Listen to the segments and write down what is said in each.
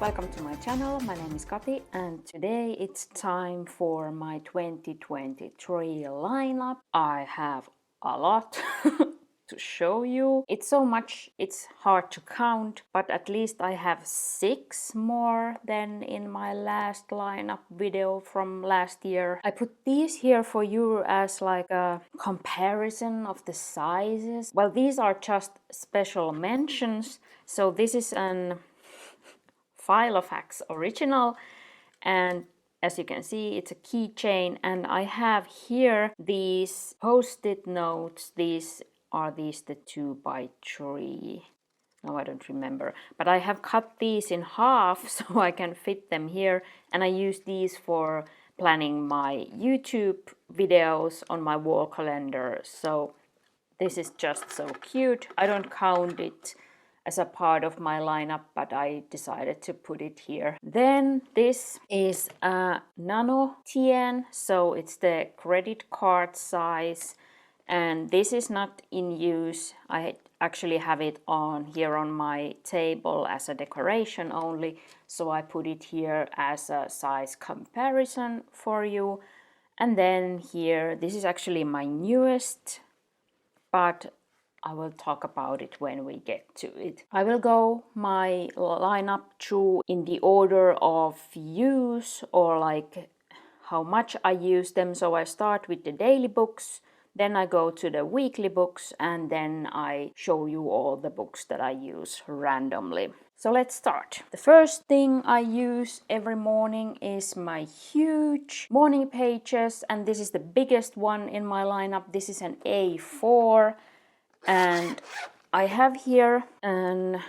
welcome to my channel. My name is Kati and today it's time for my 2023 lineup. I have a lot to show you. It's so much, it's hard to count, but at least I have 6 more than in my last lineup video from last year. I put these here for you as like a comparison of the sizes. Well, these are just special mentions. So this is an Filofax original, and as you can see it's a keychain, and I have here these post-it notes. These are the 2x3. No, I don't remember, but I have cut these in half so I can fit them here, and I use these for planning my YouTube videos on my wall calendar. So this is just so cute. I don't count it as a part of my lineup, but I decided to put it here. Then this is a nano tien, so it's the credit card size, and this is not in use. I actually have it on here on my table as a decoration only, so I put it here as a size comparison for you. And then here, this is actually my newest, but I will talk about it when we get to it. I will go my lineup through in the order of use, or like how much I use them. So I start with the daily books, then I go to the weekly books, and then I show you all the books that I use randomly. So let's start. The first thing I use every morning is my huge morning pages, and this is the biggest one in my lineup. This is an A4. And I have here a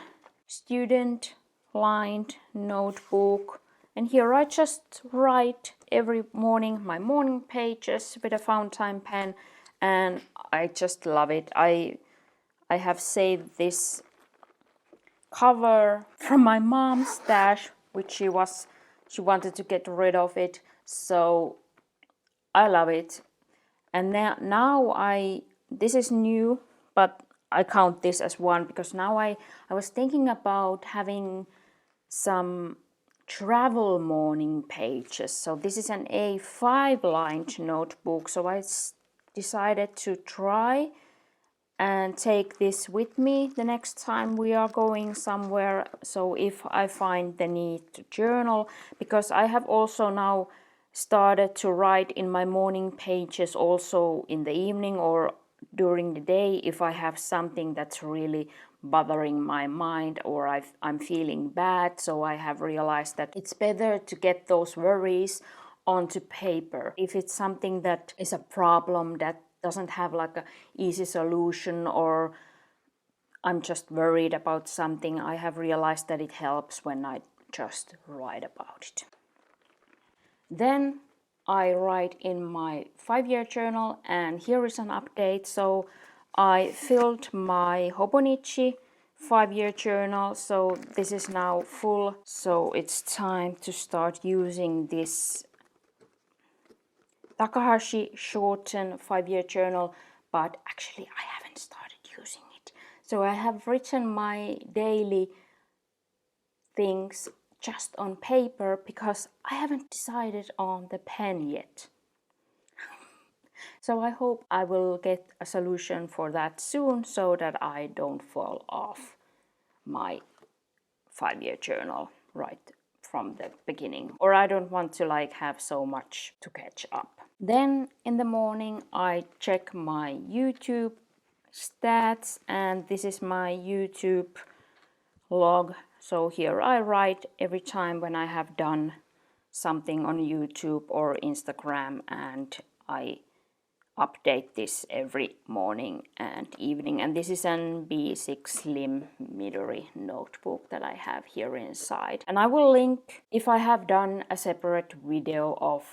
student lined notebook, and here I just write every morning my morning pages with a fountain pen, and I just love it. I have saved this cover from my mom's stash, which she wanted to get rid of it, so I love it. And now this is new, but I count this as one because now I was thinking about having some travel morning pages. So this is an A5 lined notebook, so I decided to try and take this with me the next time we are going somewhere. So if I find the need to journal, because I have also now started to write in my morning pages also in the evening or during the day if I have something that's really bothering my mind or I'm feeling bad. So I have realized that it's better to get those worries onto paper. If it's something that is a problem that doesn't have like an easy solution, or I'm just worried about something, I have realized that it helps when I just write about it. Then I write in my 5-year journal, and here is an update. So I filled my Hobonichi 5-year journal, so this is now full. So it's time to start using this Takahashi shortened 5-year journal, but actually I haven't started using it. So I have written my daily things just on paper because I haven't decided on the pen yet. So I hope I will get a solution for that soon so that I don't fall off my 5-year journal right from the beginning, or I don't want to like have so much to catch up. Then in the morning I check my YouTube stats, and this is my YouTube log. So here I write every time when I have done something on YouTube or Instagram, and I update this every morning and evening. And this is an B6 Slim Midori notebook that I have here inside. And I will link if I have done a separate video of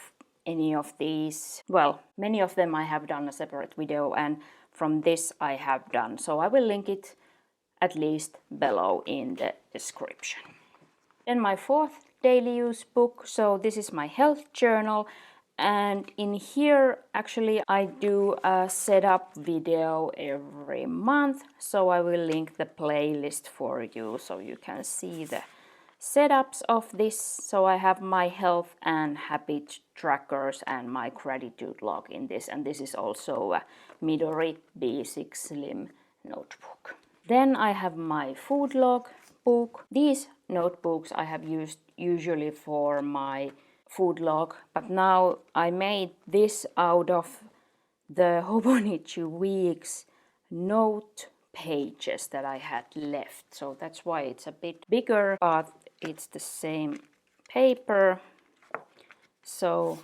any of these. Well, many of them I have done a separate video, and from this I have done. So I will link it at least below in the description. Then my 4th daily use book. So this is my health journal, and in here actually I do a setup video every month. So I will link the playlist for you so you can see the setups of this. So I have my health and habit trackers and my gratitude log in this, and this is also a Midori B6 Slim notebook. Then I have my food log book. These notebooks I have used usually for my food log, but now I made this out of the Hobonichi Weeks note pages that I had left. So that's why it's a bit bigger, but it's the same paper. So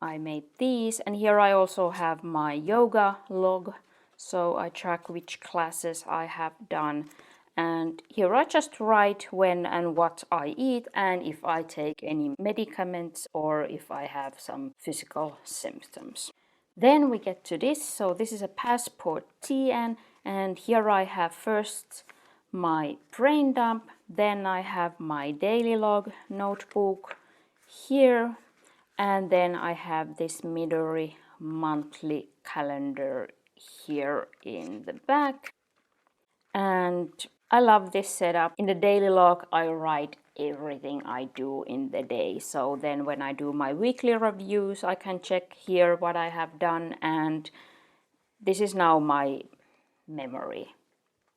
I made these, and here I also have my yoga log. So I track which classes I have done. And here I just write when and what I eat and if I take any medicaments or if I have some physical symptoms. Then we get to this. So this is a passport TN, and here I have first my brain dump, then I have my daily log notebook here, and then I have this Midori monthly calendar here in the back. And I love this setup. In the daily log, I write everything I do in the day. So then when I do my weekly reviews, I can check here what I have done. And this is now my memory,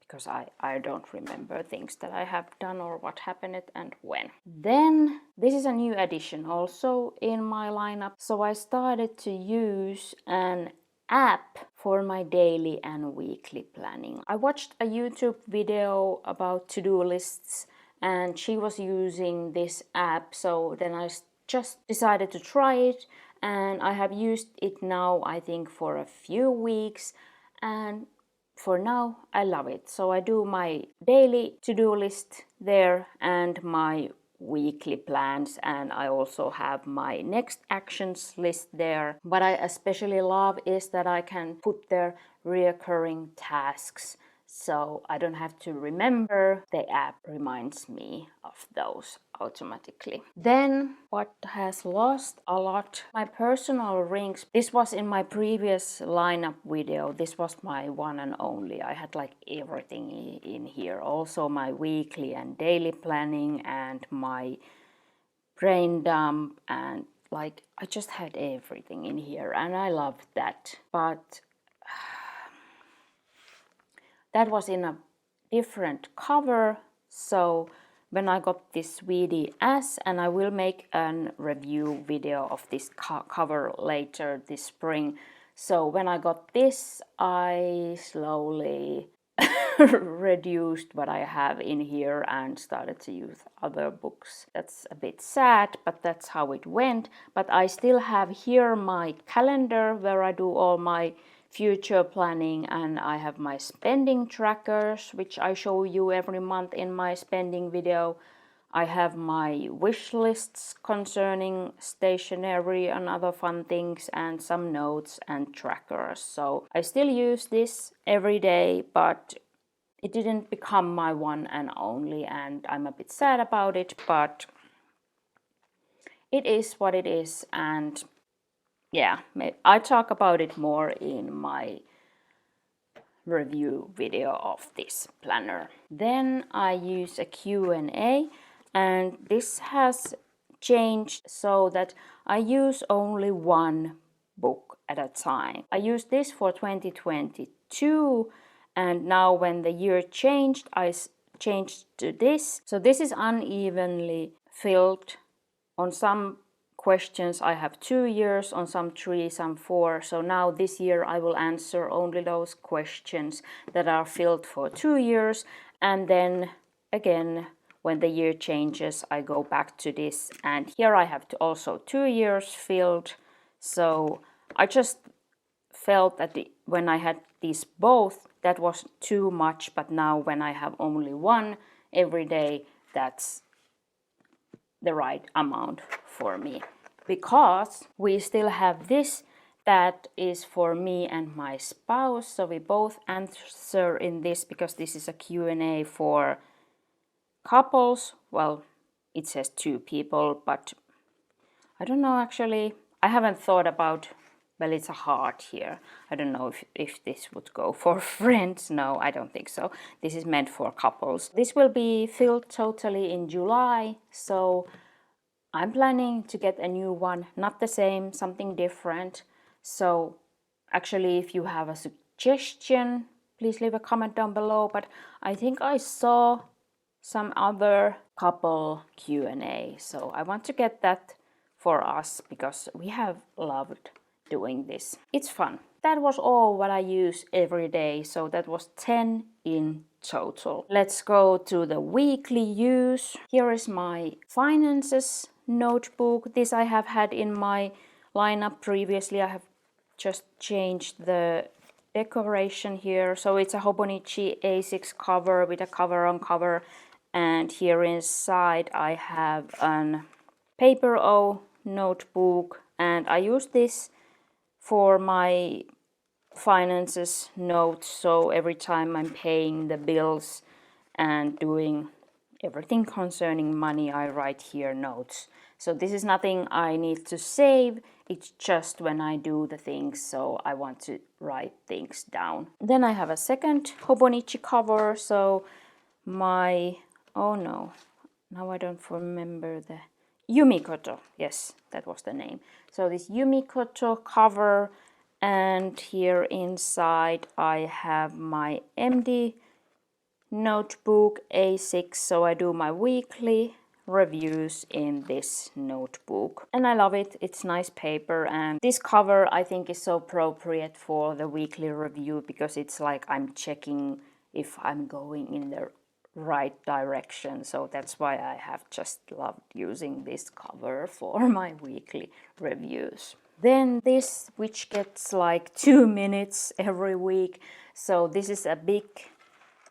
because I don't remember things that I have done or what happened and when. Then this is a new addition also in my lineup. So I started to use an app for my daily and weekly planning. I watched a YouTube video about to-do lists and she was using this app, so then I just decided to try it, and I have used it now I think for a few weeks, and for now I love it. So I do my daily to-do list there and my weekly plans, and I also have my next actions list there. What I especially love is that I can put there reoccurring tasks, so I don't have to remember. The app reminds me of those automatically. Then what has lost a lot, my personal rings. This was in my previous lineup video. This was my one and only. I had like everything in here. Also my weekly and daily planning and my brain dump, and like I just had everything in here and I loved that. But that was in a different cover. So when I got this Sweetie S, and I will make a review video of this cover later this spring. So when I got this, I slowly reduced what I have in here and started to use other books. That's a bit sad, but that's how it went. But I still have here my calendar where I do all my future planning, and I have my spending trackers, which I show you every month in my spending video. I have my wish lists concerning stationery and other fun things, and some notes and trackers. So I still use this every day, but it didn't become my one and only, and I'm a bit sad about it, but it is what it is. And yeah, I talk about it more in my review video of this planner. Then I use a Q&A, and this has changed so that I use only one book at a time. I used this for 2022, and now when the year changed, I changed to this. So this is unevenly filled. On some questions I have 2 years, on some 3, some 4. So now this year I will answer only those questions that are filled for 2 years, and then again when the year changes I go back to this, and here I have also 2 years filled. So I just felt that when I had these both, that was too much, but now when I have only one every day, that's the right amount for me. Because we still have this that is for me and my spouse, so we both answer in this, because this is a Q&A for couples. Well, it says 2 people, but I don't know, actually I haven't thought about well, it's a heart here. I don't know if this would go for friends. No, I don't think so. This is meant for couples. This will be filled totally in July, so I'm planning to get a new one, not the same, something different. So actually, if you have a suggestion, please leave a comment down below. But I think I saw some other couple Q&A, so I want to get that for us because we have loved doing this. It's fun. That was all what I use every day, so that was 10 in total. Let's go to the weekly use. Here is my finances notebook. This I have had in my lineup previously. I have just changed the decoration here. So it's a Hobonichi A6 cover with a cover on cover, and here inside I have an paper O notebook, and I use this for my finances notes. So every time I'm paying the bills and doing everything concerning money, I write here notes. So this is nothing I need to save, it's just when I do the things, so I want to write things down. Then I have a second Hobonichi cover, so my, oh no, now I don't remember the, Yumikoto, yes, that was the name. So this Yumikoto cover, and here inside I have my MD notebook A6, so I do my weekly reviews in this notebook, and I love it. It's nice paper, and this cover I think is so appropriate for the weekly review because it's like I'm checking if I'm going in the right direction, so that's why I have just loved using this cover for my weekly reviews. Then this, which gets like 2 minutes every week, so this is a big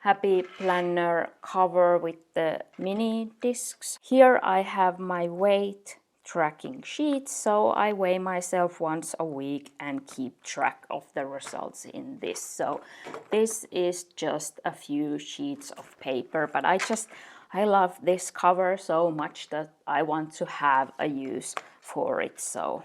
Happy Planner cover with the mini discs. Here I have my weight tracking sheet, so I weigh myself once a week and keep track of the results in this. So this is just a few sheets of paper, but I love this cover so much that I want to have a use for it, so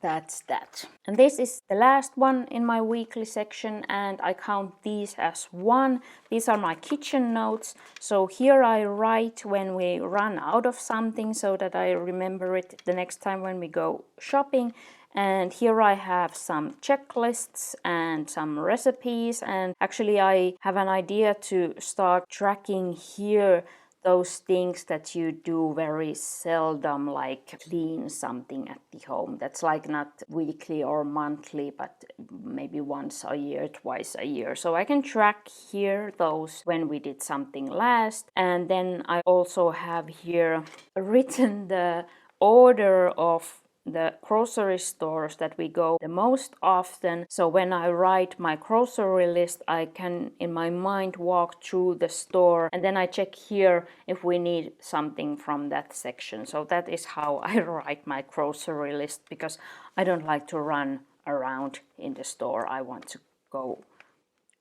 that's that. And this is the last one in my weekly section, and I count these as one. These are my kitchen notes. So here I write when we run out of something so that I remember it the next time when we go shopping. And here I have some checklists and some recipes, and actually I have an idea to start tracking here those things that you do very seldom, like clean something at the home. That's like not weekly or monthly, but maybe once a year, twice a year. So I can track here those when we did something last. And then I also have here written the order of the grocery stores that we go the most often. So when I write my grocery list, I can in my mind walk through the store, and then I check here if we need something from that section. So that is how I write my grocery list, because I don't like to run around in the store. I want to go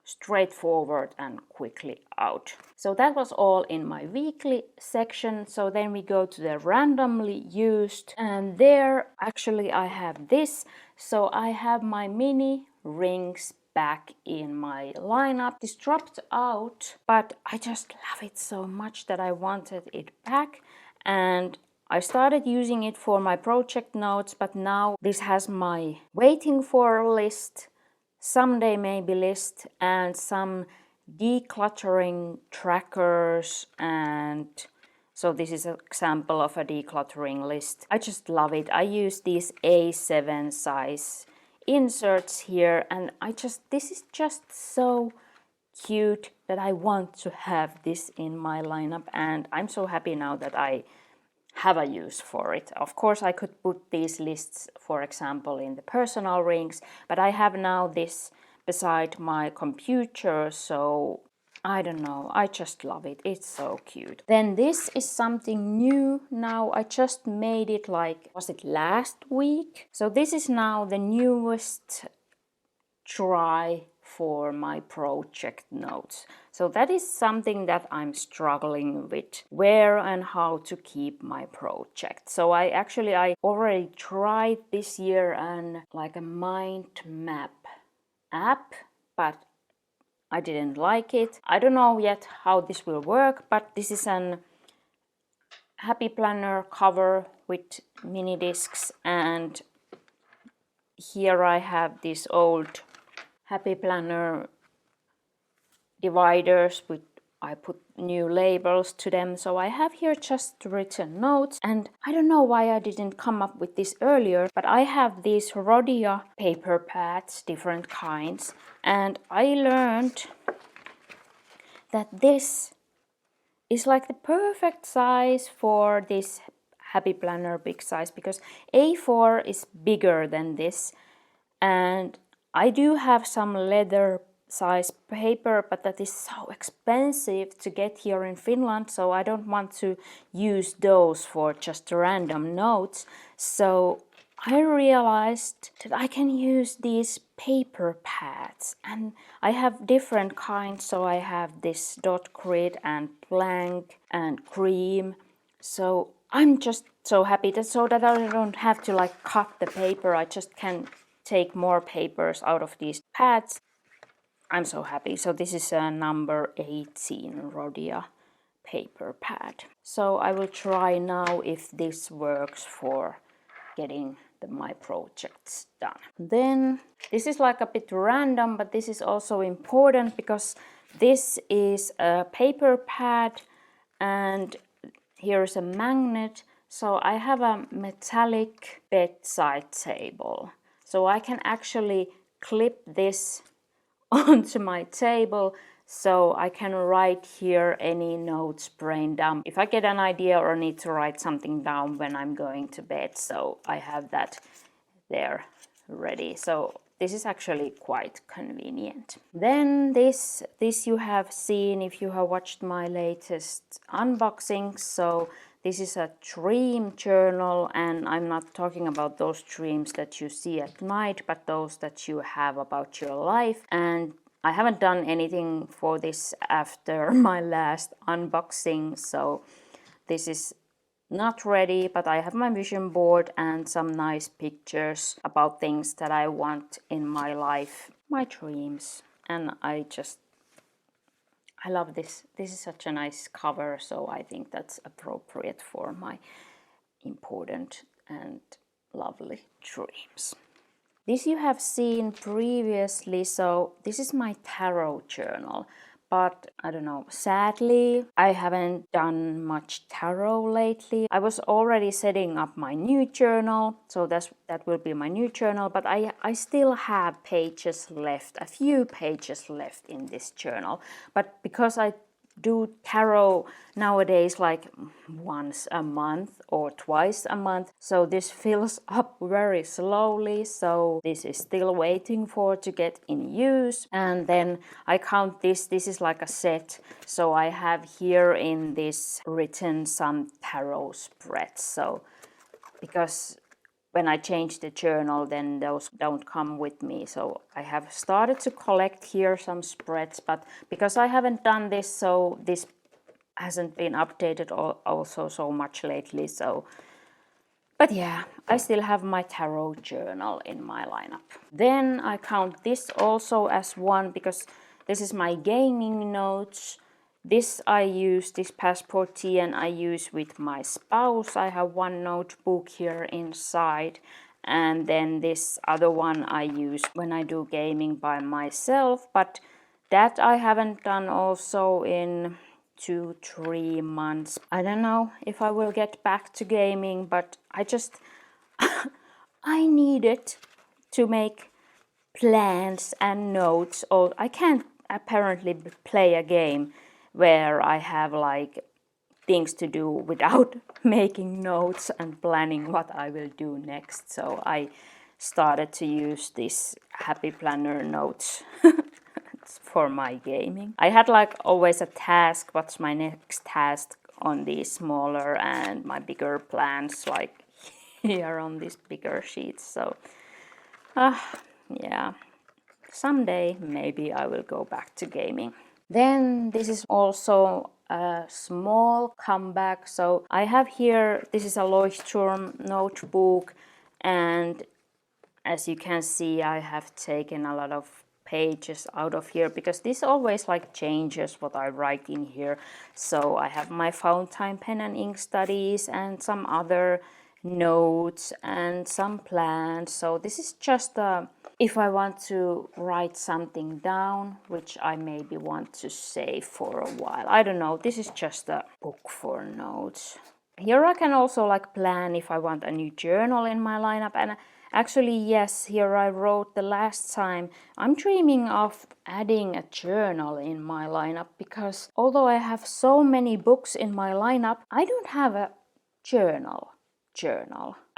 straightforward and quickly out. So that was all in my weekly section. So then we go to the randomly used, and there actually I have this. So I have my mini rings back in my lineup. This dropped out, but I just love it so much that I wanted it back, and I started using it for my project notes, but now this has my waiting for list, someday maybe list, and some decluttering trackers. And so this is an example of a decluttering list. I just love it. I use these A7 size inserts here, and this is just so cute that I want to have this in my lineup, and I'm so happy now that I have a use for it. Of course, I could put these lists, for example, in the personal rings, but I have now this beside my computer, so I don't know, I just love it. It's so cute. Then this is something new now. I just made it like, was it last week? So this is now the newest try for my project notes. So that is something that I'm struggling with, where and how to keep my project. So I already tried this year and like a mind map app, but I didn't like it. I don't know yet how this will work, but this is an Happy Planner cover with mini discs, and here I have these old Happy Planner dividers with I put new labels to them. So I have here just written notes, and I don't know why I didn't come up with this earlier, but I have these Rhodia paper pads, different kinds, and I learned that this is like the perfect size for this Happy Planner big size, because A4 is bigger than this, and I do have some leather size paper, but that is so expensive to get here in Finland, so I don't want to use those for just random notes. So I realized that I can use these paper pads, and I have different kinds. So I have this dot grid and blank and cream. So I'm just so happy that I don't have to like cut the paper. I just can take more papers out of these pads. I'm so happy. So this is a number 18 Rhodia paper pad. So I will try now if this works for getting my projects done. Then this is like a bit random, but this is also important because this is a paper pad and here's a magnet. So I have a metallic bedside table. So I can actually clip this onto my table, so I can write here any notes brain dump if I get an idea or need to write something down when I'm going to bed. So I have that there ready. So this is actually quite convenient. Then this you have seen if you have watched my latest unboxing. So this is a dream journal, and I'm not talking about those dreams that you see at night, but those that you have about your life. And I haven't done anything for this after my last unboxing, so this is not ready, but I have my vision board and some nice pictures about things that I want in my life, my dreams. And I love this. This is such a nice cover, so I think that's appropriate for my important and lovely dreams. This you have seen previously, so this is my tarot journal. But I don't know, sadly, I haven't done much tarot lately. I was already setting up my new journal, so that will be my new journal, but I still have pages left, a few pages left in this journal. But because I do tarot nowadays like once a month or twice a month, so this fills up very slowly, so this is still waiting for to get in use. And then I count this is like a set, so I have here in this written some tarot spreads. So because when I change the journal, then those don't come with me. So I have started to collect here some spreads, but because I haven't done this, so this hasn't been updated also so much lately. So, but yeah, I still have my tarot journal in my lineup. Then I count this also as one because this is my gaming notes. This I use, this passport tea, and I use with my spouse. I have one notebook here inside, and then this other one I use when I do gaming by myself, but that I haven't done also in 2-3 months. I don't know if I will get back to gaming, but I just I needed to make plans and notes. Or I can't apparently play a game where I have like things to do without making notes and planning what I will do next. So I started to use this Happy Planner notes for my gaming. I had like always a task, what's my next task on these smaller and my bigger plans like here on these bigger sheets. So yeah. someday maybe I will go back to gaming. Then this is also a small comeback. So I have here, this is a Leuchtturm notebook, and as you can see, I have taken a lot of pages out of here because this always like changes what I write in here. So I have my fountain pen and ink studies and some other notes and some plans. So this is just if I want to write something down, which I maybe want to save for a while. I don't know, this is just a book for notes. Here I can also like plan if I want a new journal in my lineup, and actually yes, here I wrote the last time I'm dreaming of adding a journal in my lineup, because although I have so many books in my lineup, I don't have a journal.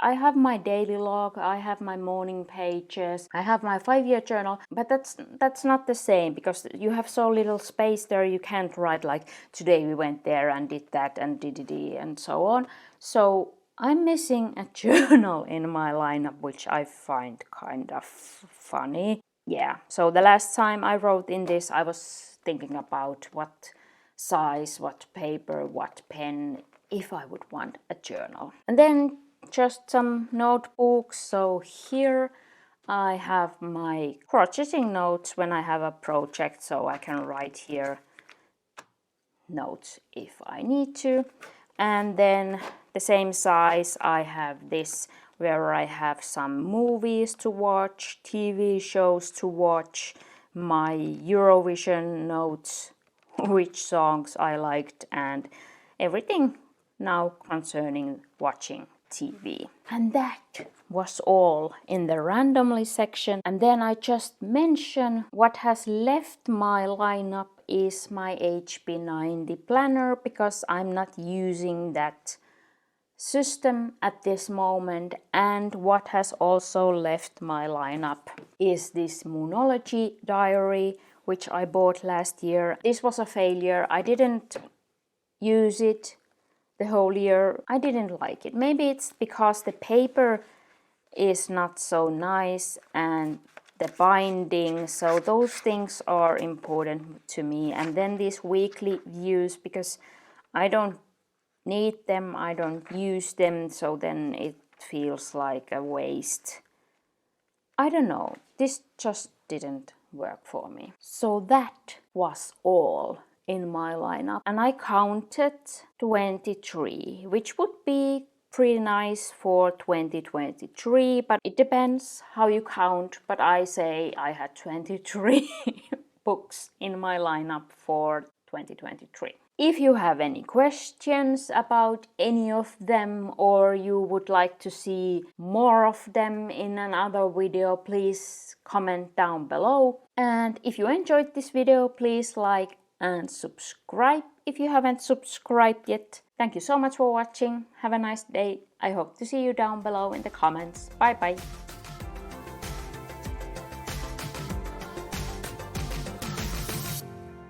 I have my daily log, I have my morning pages, I have my 5-year journal, but that's not the same because you have so little space there. You can't write like today we went there and did that and and so on. So I'm missing a journal in my lineup, which I find kind of funny. Yeah, so the last time I wrote in this, I was thinking about what size, what paper, what pen, if I would want a journal. And then just some notebooks. So here I have my crocheting notes when I have a project, so I can write here notes if I need to. And then the same size, I have this where I have some movies to watch, TV shows to watch, my Eurovision notes, which songs I liked, and everything now concerning watching TV. And that was all in the randomly section. And then I just mention what has left my lineup is my HP90 planner, because I'm not using that system at this moment. And what has also left my lineup is this Moonology diary, which I bought last year. This was a failure. I didn't use it the whole year. I didn't like it. Maybe it's because the paper is not so nice and the binding, so those things are important to me. And then these weekly views, because I don't need them, I don't use them, so then it feels like a waste. I don't know, this just didn't work for me. So that was all in my lineup, and I counted 23, which would be pretty nice for 2023, but it depends how you count. But I say I had 23 books in my lineup for 2023. If you have any questions about any of them, or you would like to see more of them in another video, please comment down below. And if you enjoyed this video, please like and subscribe if you haven't subscribed yet. Thank you so much for watching. Have a nice day. I hope to see you down below in the comments. Bye bye.